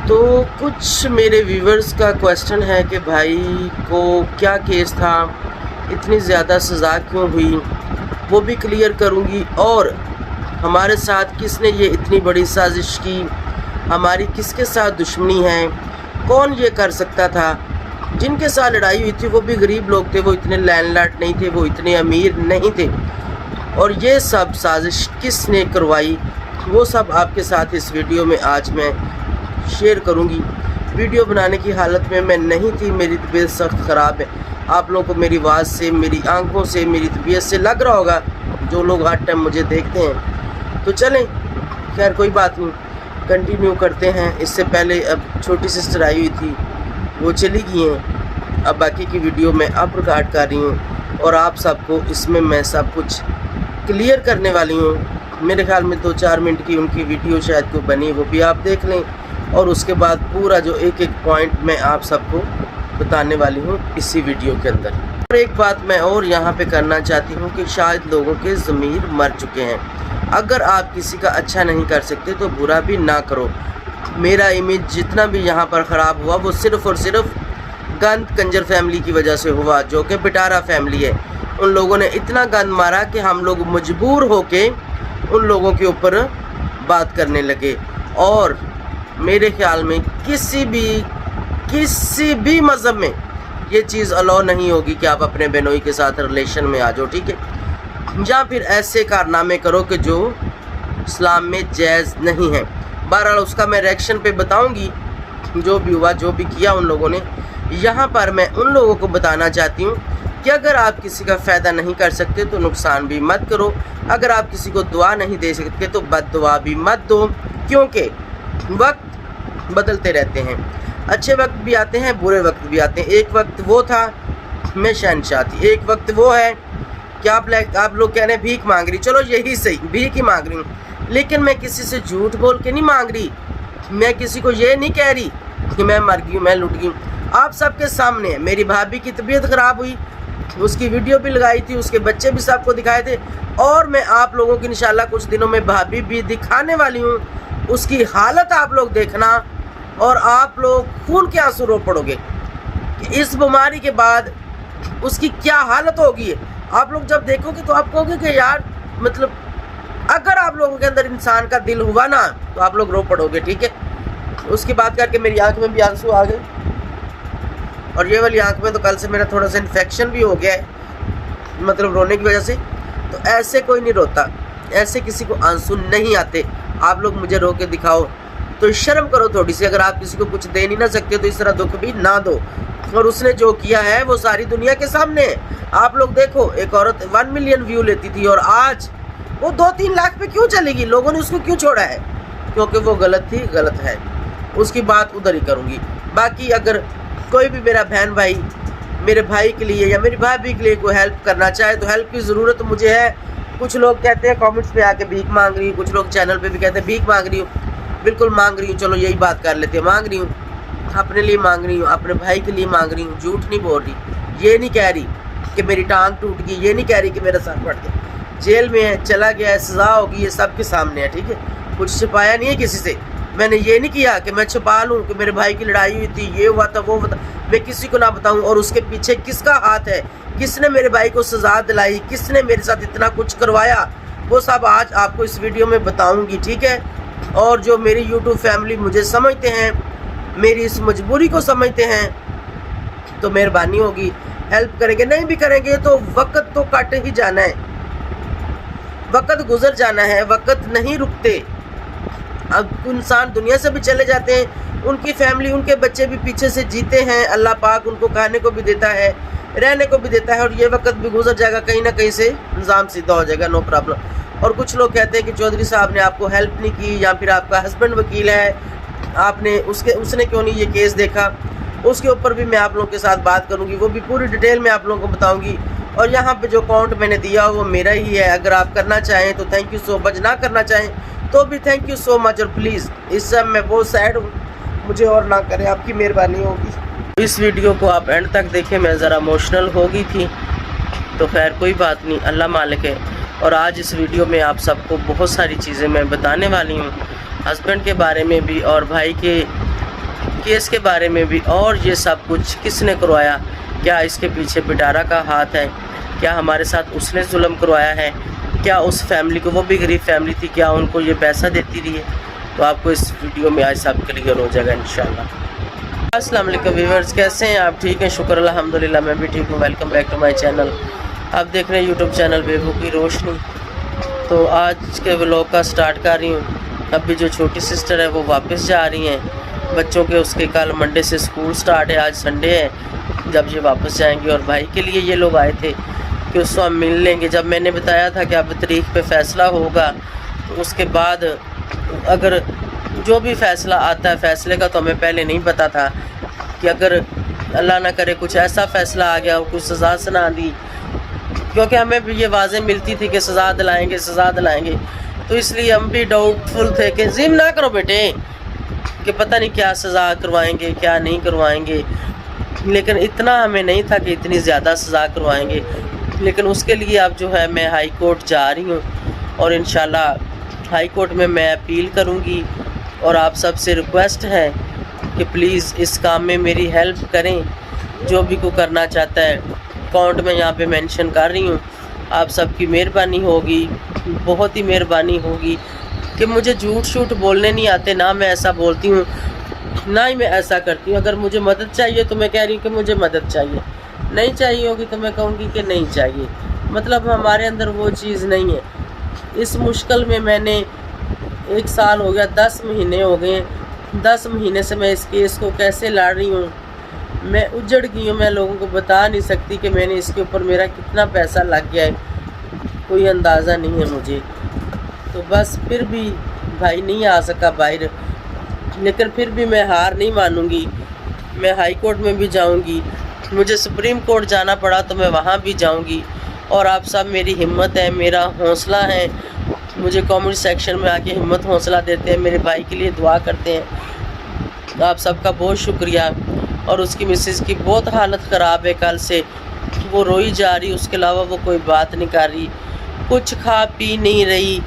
تو کچھ میرے ویورز کا کویسچن ہے کہ بھائی کو کیا کیس تھا، اتنی زیادہ سزا کیوں ہوئی، وہ بھی کلیئر کروں گی، اور ہمارے ساتھ کس نے یہ اتنی بڑی سازش کی، ہماری کس کے ساتھ دشمنی ہے، کون یہ کر سکتا تھا۔ جن کے ساتھ لڑائی ہوئی تھی وہ بھی غریب لوگ تھے، وہ اتنے لینڈ لاٹ نہیں تھے، وہ اتنے امیر نہیں تھے، اور یہ سب سازش کس نے کروائی وہ سب آپ کے ساتھ اس ویڈیو میں آج میں شیئر کروں گی۔ ویڈیو بنانے کی حالت میں نہیں تھی، میری طبیعت سخت خراب ہے، آپ لوگوں کو میری آواز سے، میری آنکھوں سے، میری طبیعت سے لگ رہا ہوگا، جو لوگ ہر ٹائم مجھے دیکھتے ہیں۔ تو چلیں، خیر کوئی بات نہیں، کنٹینیو کرتے ہیں۔ اس سے پہلے اب چھوٹی سسٹر آئی ہوئی تھی، وہ چلی گئی ہیں، اب باقی کی ویڈیو میں اب ریکارڈ کر رہی ہوں، اور آپ سب کو اس میں سب کچھ کلیئر کرنے والی ہوں۔ میرے خیال میں 2-4 منٹ کی ان کی ویڈیو شاید کو بنی، وہ بھی آپ دیکھ لیں، اور اس کے بعد پورا جو ایک پوائنٹ میں آپ سب کو بتانے والی ہوں اسی ویڈیو کے اندر۔ اور ایک بات میں اور یہاں پہ کرنا چاہتی ہوں کہ شاید لوگوں کے ضمیر مر چکے ہیں، اگر آپ کسی کا اچھا نہیں کر سکتے تو برا بھی نہ کرو۔ میرا امیج جتنا بھی یہاں پر خراب ہوا وہ صرف اور صرف گند کنجر فیملی کی وجہ سے ہوا، جو کہ پٹارا فیملی ہے۔ ان لوگوں نے اتنا گند مارا کہ ہم لوگ مجبور ہو کے ان لوگوں کے اوپر بات کرنے لگے، اور میرے خیال میں کسی بھی مذہب میں یہ چیز الاؤ نہیں ہوگی کہ آپ اپنے بہنوئی کے ساتھ ریلیشن میں آ جاؤ، ٹھیک ہے، یا پھر ایسے کارنامے کرو کہ جو اسلام میں جائز نہیں ہے۔ بہرحال اس کا میں ریئیکشن پہ بتاؤں گی، جو بھی ہوا، جو بھی کیا ان لوگوں نے۔ یہاں پر میں ان لوگوں کو بتانا چاہتی ہوں کہ اگر آپ کسی کا فائدہ نہیں کر سکتے تو نقصان بھی مت کرو، اگر آپ کسی کو دعا نہیں دے سکتے تو بد دعا بھی مت دو، کیونکہ وقت بدلتے رہتے ہیں، اچھے وقت بھی آتے ہیں، برے وقت بھی آتے ہیں۔ ایک وقت وہ تھا میں شہنشاہ تھی، ایک وقت وہ ہے کہ آپ لوگ کہہ رہے ہیں بھیک مانگ رہی، چلو یہی صحیح، بھیک ہی مانگ رہی ہوں، لیکن میں کسی سے جھوٹ بول کے نہیں مانگ رہی، میں کسی کو یہ نہیں کہہ رہی کہ میں مر گئی ہوں، میں لٹ گئی ہوں۔ آپ سب کے سامنے ہے، میری بھابھی کی طبیعت خراب ہوئی، اس کی ویڈیو بھی لگائی تھی، اس کے بچے بھی سب کو دکھائے تھے، اور میں آپ لوگوں کی انشاءاللہ کچھ دنوں میں بھابھی بھی دکھانے والی ہوں۔ اس کی حالت آپ لوگ دیکھنا، اور آپ لوگ خون کے آنسو رو پڑو گے کہ اس بیماری کے بعد اس کی کیا حالت ہوگی۔ آپ لوگ جب دیکھو گے تو آپ کہو گے کہ یار، مطلب اگر آپ لوگوں کے اندر انسان کا دل ہوا نا تو آپ لوگ رو پڑو گے، ٹھیک ہے۔ اس کی بات کر کے میری آنکھ میں بھی آنسو آ گئے، اور یہ والی آنکھ میں تو کل سے میرا تھوڑا سا انفیکشن بھی ہو گیا ہے، مطلب رونے کی وجہ سے۔ تو ایسے کوئی نہیں روتا، ایسے کسی کو آنسو نہیں آتے، آپ لوگ مجھے رو کے دکھاؤ تو شرم کرو تھوڑی سی۔ اگر آپ کسی کو کچھ دے نہیں نہ سکتے تو اس طرح دکھ بھی نہ دو، اور اس نے جو کیا ہے وہ ساری دنیا کے سامنے ہے۔ آپ لوگ دیکھو، ایک عورت 1 ملین ویو لیتی تھی، اور آج وہ 2-3 لاکھ پہ کیوں چلے گی؟ لوگوں نے اس کو کیوں چھوڑا ہے؟ کیونکہ وہ غلط تھی، غلط ہے، اس کی بات ادھر ہی کروں گی۔ باقی اگر کوئی بھی میرا بہن بھائی میرے بھائی کے لیے یا میری بھابھی کے لیے کوئی ہیلپ کرنا چاہے تو ہیلپ کی ضرورت مجھے ہے۔ کچھ لوگ کہتے ہیں کامنٹس پہ آ کے بھیک مانگ رہی ہوں، کچھ لوگ چینل پہ بھی کہتے ہیں بھیک مانگ رہی ہوں، بالکل مانگ رہی ہوں، چلو یہی بات کر لیتے ہیں، مانگ رہی ہوں، اپنے لیے مانگ رہی ہوں، اپنے بھائی کے لیے مانگ رہی ہوں، جھوٹ نہیں بول رہی، یہ نہیں کہہ رہی کہ میری ٹانگ ٹوٹ گئی، یہ نہیں کہہ رہی کہ میرا سر پھٹ گیا، جیل میں ہے، چلا گیا ہے، سزا ہوگی، یہ سب کے سامنے ہے، ٹھیک ہے۔ کچھ چھپایا نہیں ہے کسی سے، میں نے یہ نہیں کیا کہ میں چھپا لوں کہ میرے بھائی کی لڑائی ہوئی تھی، یہ ہوا تھا، وہ ہوا تھا، میں کسی کو نہ بتاؤں، اور اس کے پیچھے کس کا ہاتھ ہے، کس نے میرے بھائی کو سزا دلائی، کس نے میرے ساتھ اتنا کچھ کروایا، وہ سب آج آپ کو اس ویڈیو میں بتاؤں گی، ٹھیک ہے۔ اور جو میری یوٹیوب فیملی مجھے سمجھتے ہیں، میری اس مجبوری کو سمجھتے ہیں، تو مہربانی ہوگی ہیلپ کریں گے، نہیں بھی کریں گے تو وقت تو کٹ ہی جانا ہے، وقت گزر جانا ہے، وقت نہیں رکتے۔ اب انسان دنیا سے بھی چلے جاتے ہیں، ان کی فیملی، ان کے بچے بھی پیچھے سے جیتے ہیں، اللہ پاک ان کو کھانے کو بھی دیتا ہے، رہنے کو بھی دیتا ہے، اور یہ وقت بھی گزر جائے گا، کہیں نہ کہیں سے نظام سیدھا ہو جائے گا، نو پرابلم۔ اور کچھ لوگ کہتے ہیں کہ چودھری صاحب نے آپ کو ہیلپ نہیں کی، یا پھر آپ کا ہسبینڈ وکیل ہے، آپ نے اس نے کیوں نہیں یہ کیس دیکھا، اس کے اوپر بھی میں آپ لوگوں کے ساتھ بات کروں گی، وہ بھی پوری ڈیٹیل میں آپ لوگوں کو بتاؤں گی۔ اور یہاں پہ جو اکاؤنٹ میں نے دیا وہ میرا ہی ہے، اگر آپ کرنا چاہیں تو تھینک یو سو مچ، نہ کرنا چاہیں تو بھی تھینک یو سو مچ، اور پلیز اس سے میں بہت سیڈ ہوں، مجھے اور نہ کریں، آپ کی مہربانی ہوگی۔ اس ویڈیو کو آپ اینڈ تک دیکھیں، میں ذرا ایموشنل ہو گئی تھی، تو خیر کوئی بات نہیں، اللہ مالک ہے۔ اور آج اس ویڈیو میں آپ سب کو بہت ساری چیزیں میں بتانے والی ہوں، ہسبینڈ کے بارے میں بھی اور بھائی کے کیس کے بارے میں بھی، اور یہ سب کچھ کس نے کروایا، کیا اس کے پیچھے پٹارا کا ہاتھ ہے، کیا ہمارے ساتھ اس نے ظلم کروایا ہے، کیا اس فیملی کو، وہ بھی غریب فیملی تھی، کیا ان کو یہ پیسہ دیتی رہی ہے، تو آپ کو اس ویڈیو میں آج سب کلیئر ہو جائے گا انشاءاللہ۔ السلام علیکم ویورز، کیسے ہیں آپ؟ ٹھیک ہیں؟ شکر الحمدللہ، میں بھی ٹھیک ہوں۔ Welcome back to my channel. آپ دیکھ رہے ہیں یوٹیوب چینل بیبو کی روشنی۔ تو آج کے ولاگ کا سٹارٹ کر رہی ہوں۔ ابھی جو چھوٹی سسٹر ہے وہ واپس جا رہی ہیں بچوں کے، اس کے کل منڈے سے سکول سٹارٹ ہے، آج سنڈے ہے جب یہ واپس جائیں گے، اور بھائی کے لیے یہ لوگ آئے تھے کہ اس کو ہم مل لیں گے۔ جب میں نے بتایا تھا کہ اب تاریخ پہ فیصلہ ہوگا، تو اس کے بعد اگر جو بھی فیصلہ آتا ہے، فیصلے کا تو ہمیں پہلے نہیں پتا تھا کہ اگر اللہ نہ کرے کچھ ایسا فیصلہ آ گیا، کچھ سزا سنا دی، کیونکہ ہمیں بھی یہ واضح ملتی تھی کہ سزا دلائیں گے، سزا دلائیں گے، تو اس لیے ہم بھی ڈاؤٹ فل تھے کہ زم نہ کرو بیٹے، کہ پتہ نہیں کیا سزا کروائیں گے، کیا نہیں کروائیں گے، لیکن اتنا ہمیں نہیں تھا کہ اتنی زیادہ سزا کروائیں گے۔ لیکن اس کے لیے اب جو ہے میں ہائی کورٹ جا رہی ہوں، اور انشاءاللہ ہائی کورٹ میں میں اپیل کروں گی، اور آپ سب سے ریکویسٹ ہے کہ پلیز اس کام میں میری ہیلپ کریں، جو بھی کو کرنا چاہتا ہے۔ اکاؤنٹ میں یہاں پہ مینشن کر رہی ہوں، آپ سب کی مہربانی ہوگی، بہت ہی مہربانی ہوگی، کہ مجھے جھوٹ شوٹ بولنے نہیں آتے، نہ میں ایسا بولتی ہوں، نہ ہی میں ایسا کرتی ہوں۔ اگر مجھے مدد چاہیے تو میں کہہ رہی ہوں کہ مجھے مدد چاہیے، نہیں چاہیے ہوگی تو میں کہوں گی کہ نہیں چاہیے، مطلب ہمارے اندر وہ چیز نہیں ہے۔ اس مشکل میں نے 1 سال ہو گیا، 10 مہینے ہو گئے، 10 مہینے سے میں اس کیس کو کیسے لڑ رہی ہوں، میں اجڑ گئی ہوں، میں لوگوں کو بتا نہیں سکتی کہ میں نے اس کے اوپر میرا کتنا پیسہ لگ گیا ہے، کوئی اندازہ نہیں ہے مجھے۔ تو بس پھر بھی بھائی نہیں آ سکا باہر، لیکن پھر بھی میں ہار نہیں مانوں گی، میں ہائی کورٹ میں بھی جاؤں گی، مجھے سپریم کورٹ جانا پڑا تو میں وہاں بھی جاؤں گی، اور آپ سب میری ہمت ہے، میرا حوصلہ ہے، مجھے کامنٹ سیکشن میں آ کے ہمت حوصلہ دیتے ہیں، میرے بھائی کے لیے دعا کرتے ہیں، آپ سب کا بہت شکریہ۔ اور اس کی مسز کی بہت حالت خراب ہے، کل سے وہ روئی جا رہی، اس کے علاوہ وہ کوئی بات نہیں کر رہی، کچھ کھا پی نہیں رہی۔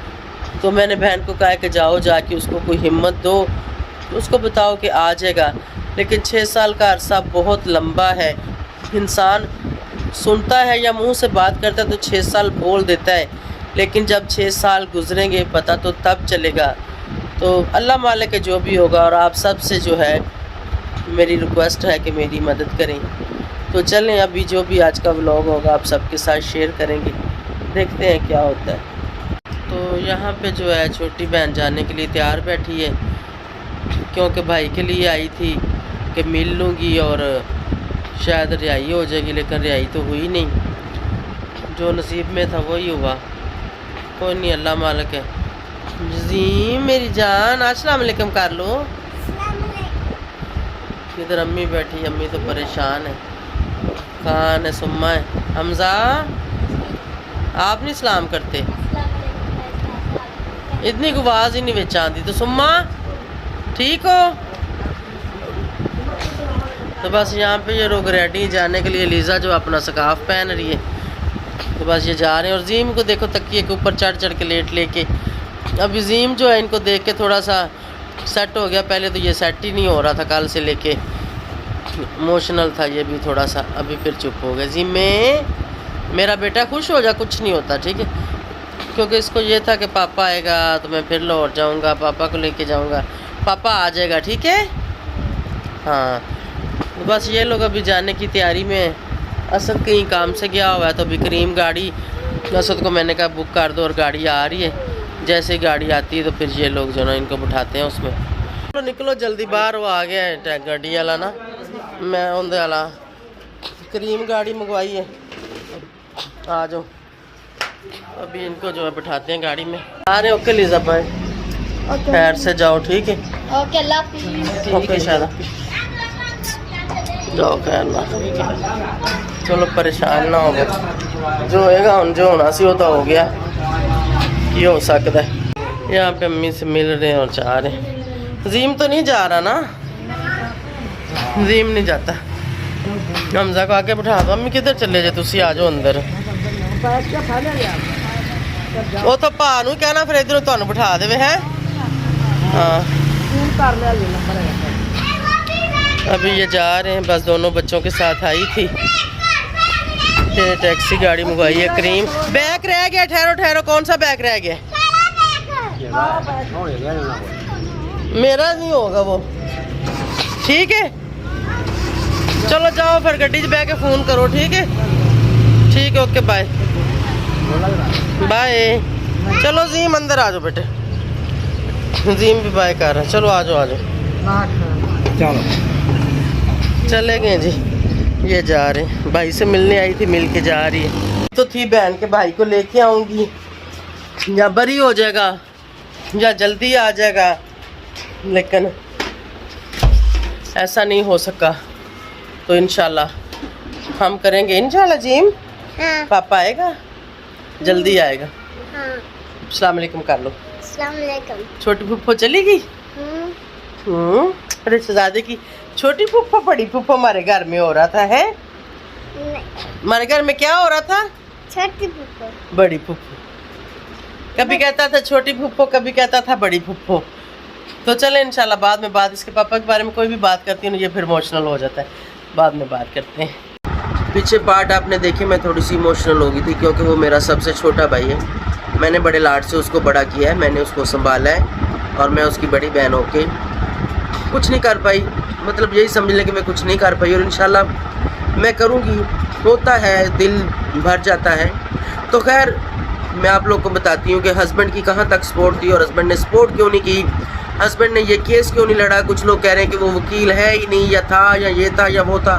تو میں نے بہن کو کہا کہ جاؤ جا کے اس کو کوئی ہمت دو، اس کو بتاؤ کہ آ جائے گا، لیکن 6 سال کا عرصہ بہت لمبا ہے، انسان سنتا ہے یا منہ سے بات کرتا ہے تو 6 سال بول دیتا ہے، لیکن جب 6 سال گزریں گے پتہ تو تب چلے گا۔ تو اللہ مالک ہے جو بھی ہوگا، اور آپ سب سے جو ہے میری ریکویسٹ ہے کہ میری مدد کریں۔ تو چلیں ابھی جو بھی آج کا ولاگ ہوگا آپ سب کے ساتھ شیئر کریں گے، دیکھتے ہیں کیا ہوتا ہے۔ تو یہاں پہ جو ہے چھوٹی بہن جانے کے لیے تیار بیٹھی ہے، کیونکہ بھائی کے لیے آئی تھی کہ مل لوں گی اور شاید رہائی ہو جائے گی، لیکن رہائی تو ہوئی نہیں، جو نصیب میں تھا وہی ہوا، کوئی نہیں، اللہ مالک ہے۔ جزیم میری جان، السلام علیکم کر لو۔ ادھر امی بیٹھی، امی تو پریشان ہے، خان ہے، سما ہے، حمزہ آپ نہیں سلام کرتے، اتنی کو آواز ہی نہیں بچ آتی۔ تو سما ٹھیک ہو؟ تو بس یہاں پہ یہ لوگ ریڈی جانے کے لیے، لیزا جو اپنا سکارف پہن رہی ہے، تو بس یہ جا رہے ہیں۔ اور زیم کو دیکھو تکیے کے اوپر چڑھ چڑھ کے لیٹ لے کے، اب زیم جو ہے ان کو دیکھ کے تھوڑا سا سیٹ ہو گیا، پہلے تو یہ سیٹ ہی نہیں ہو رہا تھا، کل سے لے کے ایموشنل تھا یہ بھی تھوڑا سا، ابھی پھر چپ ہو گیا۔ زیم میں میرا بیٹا خوش ہو جا، کچھ نہیں ہوتا ٹھیک ہے، کیونکہ اس کو یہ تھا کہ پاپا آئے گا تو میں پھر لاہور جاؤں گا، پاپا کو لے کے جاؤں گا، پاپا آ جائے گا ٹھیک ہے۔ ہاں بس یہ لوگ ابھی جانے کی تیاری میں ہیں۔ اسد کہیں کام سے گیا ہوا ہے، تو ابھی کریم گاڑی، اسد کو میں نے کہا بک کر دو، اور گاڑی آ رہی ہے، جیسے ہی گاڑی آتی ہے تو پھر یہ لوگ جو نا ان کو بٹھاتے ہیں اس میں۔ نکلو جلدی باہر، وہ آ گیا ہے گاڑی والا نا، میں اندر والا کریم گاڑی منگوائی ہے، آ جاؤ ابھی ان کو جو ہے بٹھاتے ہیں گاڑی میں، آ رہے ہیں۔ اوکے لیزا بھائی، خیر سے جاؤ ٹھیک ہے، اوکے اللہ حافظ۔ اوکے شاید جاؤ خیر اللہ، چلو پریشان نہ ہو، جو ہوئے گا جو ہونا سی وہ تو ہو گیا، یہ ہو سکتا ہے۔ یہاں پہ امی سے مل رہے ہیں اور چاہ رہے ہیں۔ زیم تو نہیں جا رہا نا، زیم نہیں جاتا، حمزہ کو آگے بٹھا دو۔ امی کدھر چلے جے تسی، آ جاؤ اندر، وہ تو پا نو کہنا پھر ادھر تمہیں بٹھا دے ہے۔ ہاں ابھی یہ جا رہے ہیں، بس دونوں بچوں کے ساتھ آئی تھی کہ ٹیکسی گاڑی منگوائی ہے. کریم بیگ رہ گیا، ٹھہرو. کون سا بیگ رہ گیا؟ میرا نہیں ہوگا وہ. ٹھیک ہے چلو جاؤ پھر گڈی 'چ بہ کے فون کرو. ٹھیک ہے اوکے بائے. چلو زیم اندر آ جاؤ بیٹے. زیم بھی بائے کر رہا ہے. چلو آ جاؤ چلو چلے گئے جی. یہ جا رہے ہیں، بھائی سے ملنے آئی تھی، مل کے جا رہی ہے. تو تھی بہن کے بھائی کو لے کے آؤں گی، یا بری ہو جائے گا یا جلدی آ جائے گا، لیکن ایسا نہیں ہو سکا. تو انشاءاللہ ہم کریں گے انشاءاللہ. جیم پاپا آئے گا، جلدی آئے گا. السلام علیکم کر لو. السلام علیکم. چھوٹی پھپھو چلی گئی. رشتے دادے کی چھوٹی پھپھو بڑی پھپھو ہمارے گھر میں ہو رہا تھا. ہے ہمارے گھر میں کیا ہو رہا تھا؟ چھوٹی پھپھو بڑی پھپھو. کبھی کہتا تھا چھوٹی پھپھو، کبھی کہتا تھا بڑی پھپھو. تو چلے انشاءاللہ بعد میں بات، اس کے پاپا کے بارے میں کوئی بھی بات کرتی ہوں یہ پھر ایموشنل ہو جاتا ہے. بعد میں بات کرتے ہیں. پیچھے پارٹ آپ نے دیکھے، میں تھوڑی سی ایموشنل ہو گئی تھی کیونکہ وہ میرا سب سے چھوٹا بھائی ہے. میں نے بڑے لاڈ سے اس کو بڑا کیا ہے، میں نے اس کو سنبھالا ہے، اور میں اس کی بڑی بہن ہو کے کچھ نہیں کر پائی. مطلب یہی سمجھ لیں کہ میں کچھ نہیں کر پائی، اور انشاءاللہ میں کروں گی. ہوتا ہے، دل بھر جاتا ہے. تو خیر میں آپ لوگ کو بتاتی ہوں کہ ہسبینڈ کی کہاں تک سپورٹ تھی اور ہسبینڈ نے سپورٹ کیوں نہیں کی. ہسبینڈ نے یہ کیس کیوں نہیں لڑا. کچھ لوگ کہہ رہے ہیں کہ وہ وکیل ہے ہی نہیں، یا تھا، یا یہ تھا یا وہ تھا،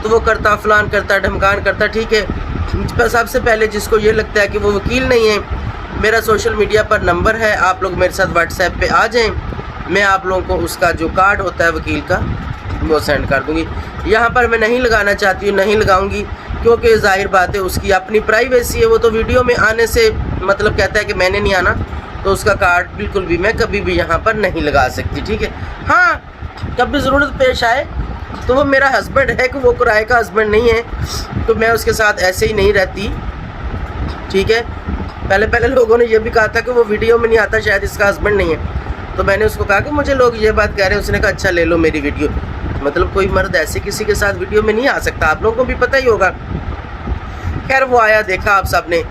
تو وہ کرتا فلان کرتا ڈھمکان کرتا. ٹھیک ہے، سب سے پہلے جس کو یہ لگتا ہے کہ وہ وکیل نہیں ہے، میرا سوشل میڈیا پر نمبر ہے، آپ لوگ میرے ساتھ واٹس ایپ پہ آ جائیں. میں آپ لوگوں کو اس کا جو کارڈ ہوتا ہے وکیل کا وہ سینڈ کر دوں گی. یہاں پر میں نہیں لگانا چاہتی ہوں، نہیں لگاؤں گی، کیونکہ ظاہر بات ہے اس کی اپنی پرائیویسی ہے. وہ تو ویڈیو میں آنے سے مطلب کہتا ہے کہ میں نے نہیں آنا، تو اس کا کارڈ بالکل بھی میں کبھی بھی یہاں پر نہیں لگا سکتی. ٹھیک ہے، ہاں کبھی ضرورت پیش آئے تو وہ میرا ہسبینڈ ہے، کہ وہ کرائے کا ہسبینڈ نہیں ہے، تو میں اس کے ساتھ ایسے ہی نہیں رہتی. ٹھیک ہے، پہلے لوگوں نے یہ بھی کہا تھا کہ وہ ویڈیو میں نہیں آتا، شاید اس کا ہسبینڈ نہیں ہے. تو میں نے اس کو کہا کہ مجھے لوگ یہ بات کہہ رہے ہیں. اس نے کہا اچھا لے لو میری ویڈیو. مطلب کوئی مرد ایسے کسی کے ساتھ ویڈیو میں نہیں آ سکتا، آپ لوگوں کو بھی پتہ ہی ہوگا. خیر وہ آیا، دیکھا آپ سب نے،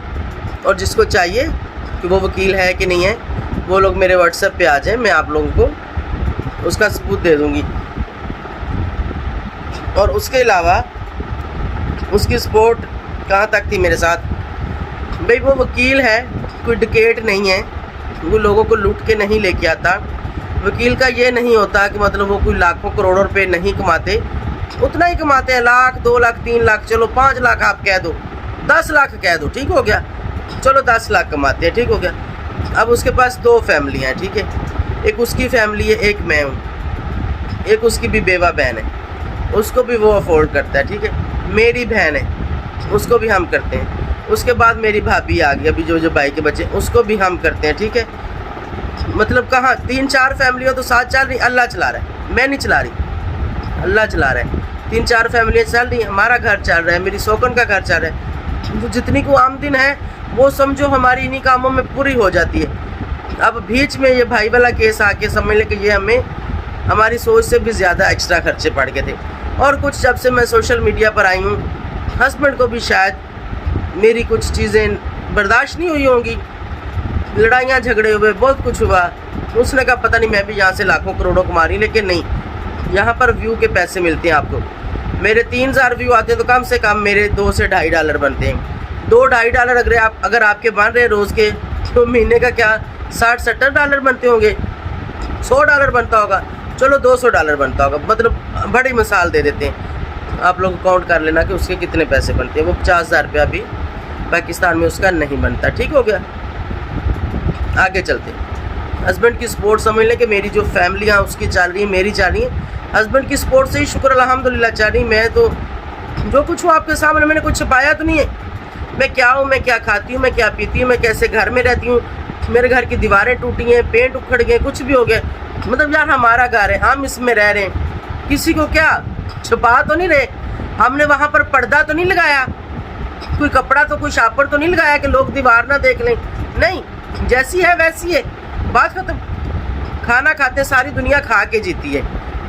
اور جس کو چاہیے کہ وہ وکیل ہے کہ نہیں ہے، وہ لوگ میرے واٹس ایپ پہ آ جائیں، میں آپ لوگوں کو اس کا ثبوت دے دوں گی. اور اس کے علاوہ اس کی سپورٹ کہاں تک تھی میرے ساتھ. بھئی وہ وکیل ہے، کوئی ڈکیٹ نہیں ہے، وہ لوگوں کو لوٹ کے نہیں لے کے آتا. وکیل کا یہ نہیں ہوتا کہ مطلب وہ کوئی لاکھوں کروڑوں روپے نہیں کماتے، اتنا ہی کماتے ہیں، 1 لاکھ 2 لاکھ 3 لاکھ، چلو 5 لاکھ آپ کہہ دو، 10 لاکھ کہہ دو، ٹھیک ہو گیا، چلو 10 لاکھ کماتے ہیں، ٹھیک ہو گیا. اب اس کے پاس 2 فیملی ہیں. ٹھیک ہے، ایک اس کی فیملی ہے، ایک میں ہوں، ایک اس کی بھی بیوہ بہن ہے، اس کو بھی وہ افورڈ کرتا ہے. ٹھیک ہے، میری بہن ہے، اس کو بھی ہم کرتے ہیں. اس کے بعد میری بھابھی آ گئی، ابھی جو بھائی کے بچے اس کو بھی ہم کرتے ہیں. ٹھیک ہے، مطلب کہاں 3-4 فیملیوں تو ساتھ چل رہی، اللہ چلا رہا ہے، میں نہیں چلا رہی، اللہ چلا رہا ہے. 3-4 فیملیاں چل رہی ہیں، ہمارا گھر چل رہا ہے، میری سوکن کا گھر چل رہا ہے. جتنی کو آمدن ہے وہ سمجھو ہماری انہی کاموں میں پوری ہو جاتی ہے. اب بیچ میں یہ بھائی والا کیس آ کے سمجھ لیں کہ یہ ہمیں ہماری سوچ سے بھی زیادہ ایکسٹرا خرچے پڑ گئے تھے. اور کچھ جب سے میں سوشل میڈیا پر آئی ہوں، ہسبینڈ کو بھی شاید میری کچھ چیزیں برداشت نہیں ہوئی ہوں گی، لڑائیاں جھگڑے ہوئے، بہت کچھ ہوا. اس نے کہا پتہ نہیں میں بھی یہاں سے لاکھوں کروڑوں کما رہی، لیکن نہیں، یہاں پر ویو کے پیسے ملتے ہیں آپ کو. میرے 3000 ویو آتے ہیں تو کم سے کم میرے $2 سے $2.5 بنتے ہیں. $2-2.5 اگر آپ کے بن رہے ہیں روز کے، تو مہینے کا کیا $60-70 بنتے ہوں گے، $100 بنتا ہوگا، چلو $200 بنتا ہوگا. مطلب بڑی مثال دے دیتے ہیں، آپ لوگ کاؤنٹ کر لینا کہ اس کے کتنے پیسے بنتے ہیں. وہ 50,000 روپیہ بھی پاکستان میں اس کا نہیں بنتا. ٹھیک ہو گیا، آگے چلتے ہیں. ہسبینڈ کی سپورٹ سمجھ لیں کہ میری جو فیملیاں اس کی چل رہی ہیں، میری چل رہی ہیں. ہسبینڈ کی سپورٹ سے ہی شکر الحمدللہ چل رہی. میں تو جو کچھ ہوں آپ کے سامنے، میں نے کچھ چھپایا تو نہیں ہے. میں کیا ہوں، میں کیا کھاتی ہوں، میں کیا پیتی ہوں، میں کیسے گھر میں رہتی ہوں. میرے گھر کی دیواریں ٹوٹی ہیں، پینٹ اکھڑ گئے، کچھ بھی ہو گیا. مطلب یار ہمارا گھر ہے، ہم اس میں رہ رہے ہیں، کسی کو کیا چھپا تو نہیں رہے. ہم نے وہاں پر پردہ تو نہیں لگایا، کوئی کپڑا تو کوئی شاپر تو نہیں لگایا کہ لوگ دیوار نہ دیکھ لیں. نہیں، جیسی ہے ویسی ہے، بات ختم. کھانا کھاتے ساری دنیا کھا کے جیتی ہے،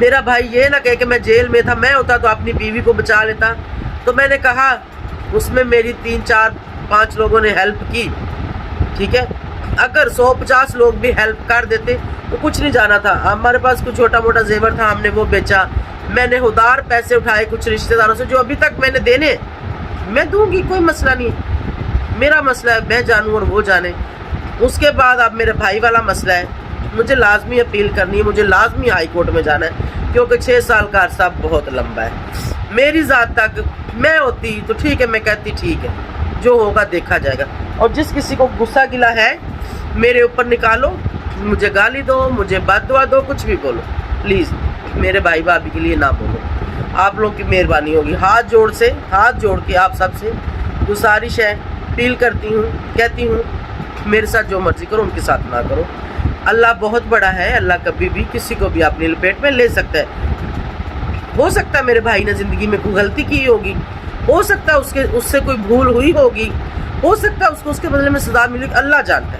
میرا بھائی یہ نہ کہے کہ میں جیل میں تھا، میں ہوتا تو اپنی بیوی کو بچا لیتا. تو میں نے کہا اس میں میری 3 4 5 لوگوں نے ہیلپ کی، ٹھیک ہے. اگر 150 لوگ بھی ہیلپ کر دیتے تو کچھ نہیں جانا تھا. ہمارے پاس کچھ چھوٹا موٹا زیور تھا، ہم نے وہ بیچا. میں نے ادھار پیسے اٹھائے کچھ رشتہ داروں سے جو ابھی تک میں نے دینے، میں دوں گی، کوئی مسئلہ نہیں. میرا مسئلہ ہے، میں جانوں اور وہ جانے. اس کے بعد اب میرے بھائی والا مسئلہ ہے. مجھے لازمی اپیل کرنی ہے، مجھے لازمی ہائی کورٹ میں جانا ہے کیونکہ 6 سال کا عرصہ بہت لمبا ہے. میری ذات تک میں ہوتی تو ٹھیک ہے، میں کہتی ٹھیک ہے جو ہوگا دیکھا جائے گا. اور جس کسی کو غصہ گلا ہے میرے اوپر نکالو، مجھے گالی دو، مجھے بد دعا دو، کچھ بھی بولو، پلیز میرے بھائی بھابھی کے لیے نہ بولو. آپ لوگوں کی مہربانی ہوگی. ہاتھ جوڑ کے آپ سب سے گزارش ہے، اپیل کرتی ہوں، کہتی ہوں میرے ساتھ جو مرضی کرو ان کے ساتھ نہ کرو. اللہ بہت بڑا ہے، اللہ کبھی بھی کسی کو بھی اپنی لپیٹ میں لے سکتا ہے. ہو سکتا ہے میرے بھائی نے زندگی میں کوئی غلطی کی ہوگی، ہو سکتا ہے اس سے کوئی بھول ہوئی ہوگی، ہو سکتا ہے اس کو اس کے بدلے میں سزا ملی. اللہ جانتا ہے،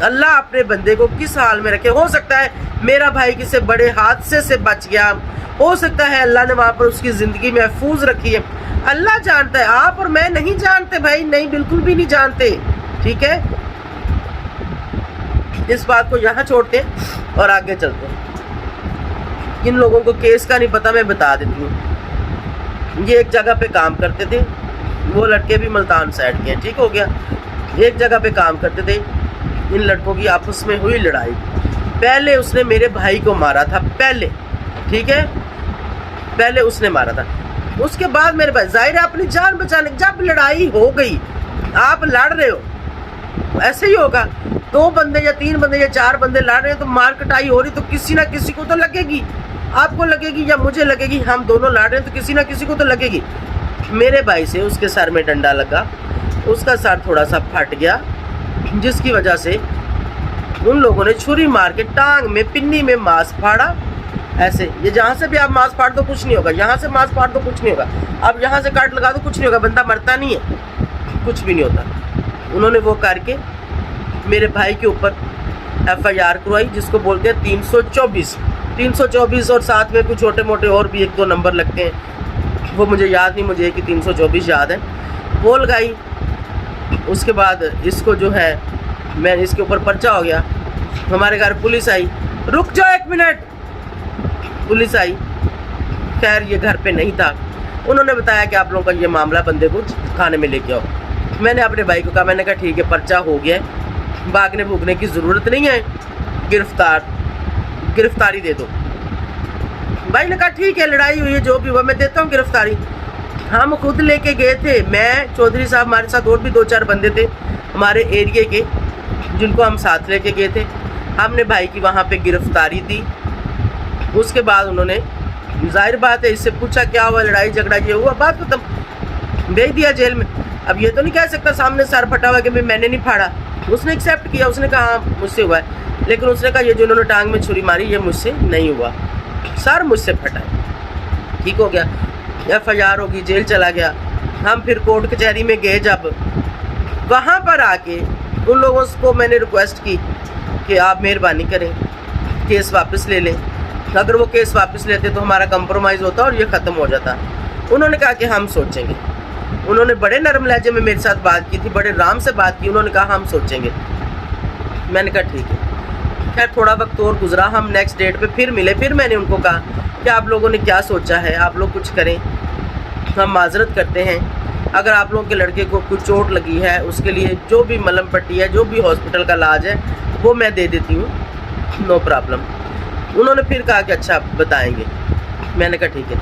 اللہ اپنے بندے کو کس حال میں رکھے. ہو سکتا ہے میرا بھائی کسی بڑے حادثے سے بچ گیا، ہو سکتا ہے اللہ نے وہاں پر اس کی زندگی محفوظ رکھی ہے. اللہ جانتا ہے، آپ اور میں نہیں جانتے بھائی، نہیں، بالکل بھی نہیں جانتے. ٹھیک ہے، اس بات کو یہاں چھوڑتے ہیں اور آگے چلتے ہیں. ان لوگوں کو کیس کا نہیں پتا، میں بتا دیتی ہوں. یہ ایک جگہ پہ کام کرتے تھے، وہ لڑکے بھی ملتان سائڈ کے ہیں، ٹھیک ہو گیا. ایک جگہ پہ کام کرتے تھے، ان لڑکوں کی آپس میں ہوئی لڑائی. پہلے اس نے میرے بھائی کو مارا تھا، ٹھیک ہے، پہلے اس نے مارا تھا. اس کے بعد میرے بھائی، ظاہر ہے اپنی جان بچانے، جب لڑائی ہو گئی، آپ لڑ رہے ہو، ایسے ہی ہوگا. 2 بندے یا 3 بندے یا 4 بندے لڑ رہے ہیں تو مار کٹائی ہو رہی تو کسی نہ کسی کو تو لگے گی. آپ کو لگے گی یا مجھے لگے گی، ہم دونوں لڑ رہے ہیں تو کسی نہ کسی کو تو لگے گی. میرے بھائی سے اس کے سر میں ڈنڈا لگا، اس کا سر تھوڑا سا پھٹ گیا، جس کی وجہ سے ان لوگوں نے چھری مار کے ٹانگ میں، پنی میں ماس پھاڑا. ایسے یہ جہاں سے بھی آپ ماس پھاڑ دو کچھ نہیں ہوگا، یہاں سے ماس پھاڑ دو کچھ نہیں ہوگا، آپ یہاں سے کاٹ لگا دو کچھ نہیں ہوگا، بندہ مرتا نہیں ہے، کچھ بھی نہیں ہوتا. انہوں نے وہ کر کے میرے بھائی کے اوپر FIR کروائی، جس کو بولتے ہیں 324 اور ساتھ میں کچھ چھوٹے موٹے اور بھی 1 2 نمبر لگتے ہیں، وہ مجھے یاد نہیں، مجھے کہ 324 یاد ہے. وہ لگائی. اس کے بعد اس کو جو ہے میں اس کے اوپر پرچہ ہو گیا. ہمارے گھر پولیس آئی. رک جاؤ 1 منٹ. پولیس آئی، خیر یہ گھر پہ نہیں تھا. انہوں نے بتایا کہ آپ لوگوں کا یہ معاملہ، بندے کو کھانے میں لے کے آؤ. میں نے اپنے بھائی کو کہا، میں نے کہا ٹھیک ہے پرچہ ہو گیا ہے، بھاگنے بھوگنے کی ضرورت نہیں ہے، گرفتاری دے دو. بھائی نے کہا ٹھیک ہے، لڑائی ہوئی ہے جو بھی ہوا میں دیتا ہوں گرفتاری. ہم خود لے کے گئے تھے، میں، چودھری صاحب، ہمارے ساتھ اور بھی 2 4 بندے تھے ہمارے ایریے کے، جن کو ہم ساتھ لے کے گئے تھے. ہم نے بھائی کی وہاں پہ گرفتاری دی. اس کے بعد انہوں نے، ظاہر بات ہے، اس سے پوچھا کیا ہوا، لڑائی جھگڑا یہ ہوا، بات ختم، بھیج دیا جیل میں. اب یہ تو نہیں کہہ سکتا سامنے سر پھٹا ہوا کہ میں نے نہیں پھاڑا. اس نے ایکسیپٹ کیا، اس نے کہا ہاں مجھ سے ہوا ہے، لیکن اس نے کہا یہ جو انہوں نے ٹانگ میں چھری ماری یہ مجھ سے نہیں ہوا، سر مجھ سے پھٹا ہے. ٹھیک ہو گیا، FIR ہوگی، جیل چلا گیا. ہم پھر کورٹ کچہری میں گئے. جب وہاں پر آ کے ان لوگوں کو میں نے ریکویسٹ کی کہ آپ مہربانی کریں کیس واپس لے لیں. اگر وہ کیس واپس لیتے تو ہمارا کمپرومائز ہوتا اور یہ ختم ہو جاتا. انہوں نے کہا کہ ہم سوچیں گے. انہوں نے بڑے نرم لہجے میں میرے ساتھ بات کی تھی، بڑے رام سے بات کی. انہوں نے کہا ہم سوچیں گے. میں نے کہا ٹھیک ہے. خیر تھوڑا وقت اور گزرا، ہم نیکسٹ ڈیٹ پہ پھر ملے. پھر میں نے ان کو کہا کہ آپ لوگوں نے کیا سوچا ہے، آپ لوگ کچھ کریں، ہم معذرت کرتے ہیں. اگر آپ لوگوں کے لڑکے کو کوئی چوٹ لگی ہے، اس کے لیے جو بھی ملم پٹی ہے، جو بھی ہاسپٹل کا علاج ہے وہ میں دے دیتی ہوں، نو پرابلم. انہوں نے پھر کہا کہ اچھا بتائیں گے. میں نے کہا ٹھیک ہے.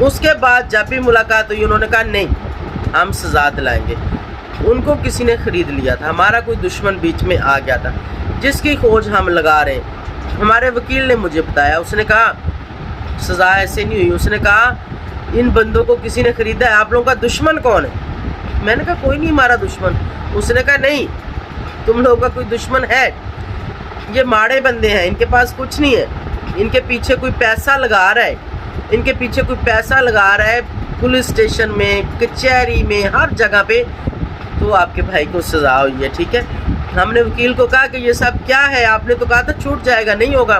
اس کے بعد جب بھی ملاقات ہوئی انہوں نے کہا نہیں ہم سزا دلائیں گے. ان کو کسی نے خرید لیا تھا، ہمارا کوئی دشمن بیچ میں آ گیا تھا جس کی کھوج ہم لگا رہے ہیں. ہمارے وکیل نے مجھے بتایا، اس نے کہا سزا ایسے نہیں ہوئی. اس نے کہا ان بندوں کو کسی نے خریدا ہے، آپ لوگوں کا دشمن کون ہے؟ میں نے کہا کوئی نہیں ہمارا دشمن. اس نے کہا نہیں تم لوگوں کا کوئی دشمن ہے، یہ ماڑے بندے ہیں، ان کے پاس کچھ نہیں ہے، ان کے پیچھے کوئی پیسہ لگا رہا ہے، ان کے پیچھے کوئی پیسہ لگا رہا ہے پولیس اسٹیشن میں، کچہری میں، ہر جگہ پہ. تو آپ کے بھائی کو سزا ہوئی ہے. ٹھیک ہے. ہم نے وکیل کو کہا کہ یہ سب کیا ہے، آپ نے تو کہا تھا چھوٹ جائے گا، نہیں ہوگا.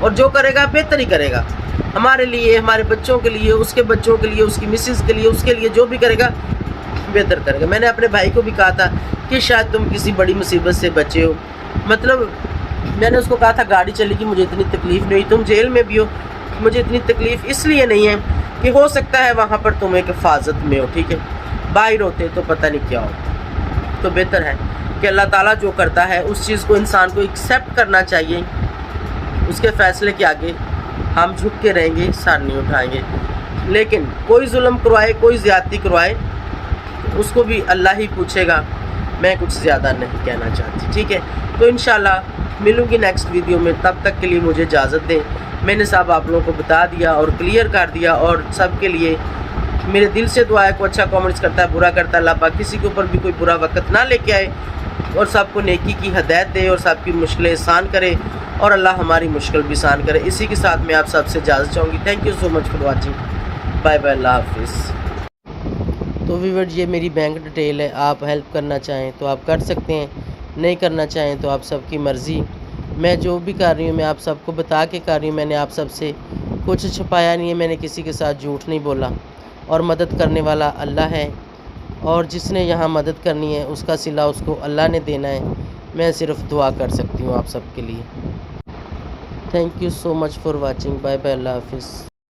اور جو کرے گا بہتر ہی کرے گا ہمارے لیے, ہمارے بچوں کے لیے, اس کے بچوں کے لیے, اس کی مسز کے لیے, اس کے لیے جو بھی کرے گا بہتر کرے گا. میں نے اپنے بھائی کو بھی کہا تھا کہ شاید تم کسی بڑی مصیبت سے بچے ہو, مطلب میں نے اس کو کہا تھا گاڑی چلے گی مجھے اتنی تکلیف نہیں, تم جیل میں بھی ہو مجھے اتنی تکلیف اس لیے نہیں ہے کہ ہو سکتا ہے وہاں پر تم ایک حفاظت میں ہو, ٹھیک ہے, باہر ہوتے تو پتہ نہیں کیا ہو. تو بہتر ہے کہ اللہ تعالیٰ جو کرتا ہے اس چیز کو انسان کو ایکسیپٹ کرنا چاہیے, اس کے فیصلے کے آگے ہم جھک کے رہیں گے, سر نہیں اٹھائیں گے. لیکن کوئی ظلم کروائے, کوئی زیادتی کروائے, اس کو بھی اللہ ہی پوچھے گا. میں کچھ زیادہ نہیں کہنا چاہتی, ٹھیک ہے. تو انشاءاللہ ملوں گی نیکسٹ ویڈیو میں, تب تک کے لیے مجھے اجازت دیں. میں نے صاحب آپ لوگوں کو بتا دیا اور کلیئر کر دیا, اور سب کے لیے میرے دل سے دعا ہے کو اچھا کامنٹس کرتا ہے برا کرتا ہے, اللہ پاک کسی کے اوپر بھی کوئی برا وقت نہ لے کے آئے, اور سب کو نیکی کی ہدایت دے, اور سب کی مشکلیں آسان کرے, اور اللہ ہماری مشکل بھی آسان کرے. اسی کے ساتھ میں آپ سب سے اجازت چاہوں گی. Thank you so much for watching, bye bye, اللہ حافظ. تو ویور یہ میری بینک ڈیٹیل ہے, آپ ہیلپ کرنا چاہیں تو آپ کر سکتے ہیں, نہیں کرنا چاہیں تو آپ سب کی مرضی. میں جو بھی کر رہی ہوں میں آپ سب کو بتا کے کر رہی ہوں, میں نے آپ سب سے کچھ چھپایا نہیں ہے, میں نے کسی کے ساتھ جھوٹ نہیں بولا. اور مدد کرنے والا اللہ ہے, اور جس نے یہاں مدد کرنی ہے اس کا صلہ اس کو اللہ نے دینا ہے. میں صرف دعا کر سکتی ہوں آپ سب کے لیے. Thank you so much for watching, bye bye, اللہ حافظ.